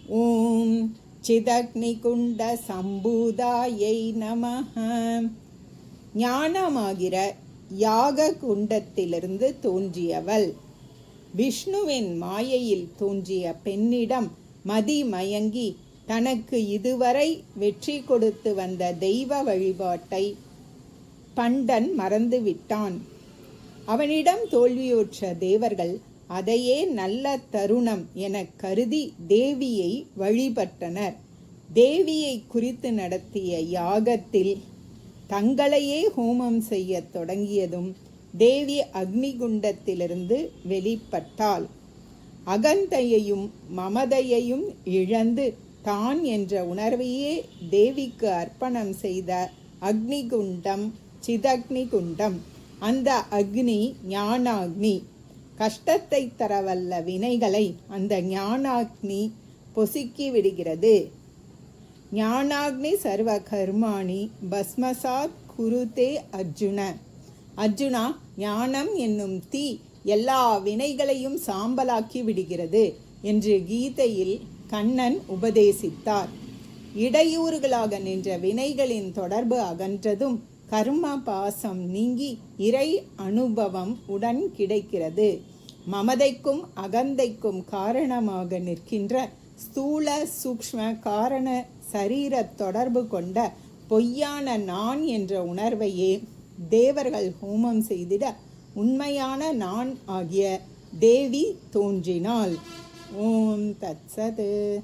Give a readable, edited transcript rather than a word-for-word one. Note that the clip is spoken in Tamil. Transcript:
ஓம் சிதக்னிகுண்ட சம்பூதாயை நமஹ. ஞானமாகிற யாக குண்டத்திலிருந்து தோன்றியவள். விஷ்ணுவின் மாயையில் தோன்றிய பெண்ணிடம் மதி மயங்கி தனக்கு இதுவரை வெற்றி கொடுத்து வந்த தெய்வ வழிபாட்டை பண்டன் மறந்துவிட்டான். அவனிடம் தோல்வியுற்ற தேவர்கள் அதையே நல்ல தருணம் என கருதி தேவியை வழிபட்டனர். தேவியை குறித்து நடத்திய யாகத்தில் தங்களையே ஹோமம் செய்ய தொடங்கியதும் தேவி அக்னிகுண்டத்திலிருந்து வெளிப்பட்டாள். அகந்தையையும் மமதையையும் இழந்து தான் என்ற உணர்வையே தேவிக்கு அர்ப்பணம் செய்த அக்னிகுண்டம் சிதக்னிகுண்டம். அந்த அக்னி ஞானாக்னி. கஷ்டத்தை தரவல்ல வினைகளை அந்த ஞானாக்னி பொசுக்கி விடுகிறது. ஞானாக்னி சர்வ கர்மாணி பஸ்மசாத் குருதே அர்ஜுன. அர்ஜுனா, ஞானம் என்னும் தீ எல்லா வினைகளையும் சாம்பலாக்கி விடுகிறது என்று கீதையில் கண்ணன் உபதேசித்தார். இடையூறுகளாக நின்ற வினைகளின் தொடர்பு அகன்றதும் கர்ம பாசம் நீங்கி இறை அனுபவம் உடன் கிடைக்கிறது. மமதைக்கும் அகந்தைக்கும் காரணமாக நிற்கின்ற ஸ்தூல சூக்ஷ்ம காரண சரீர தொடர்பு கொண்ட பொய்யான நான் என்ற உணர்வையே தேவர்கள் ஹோமம் செய்திட உண்மையான நான் ஆகிய தேவி தோன்றினாள். ஓம் தத்சத்.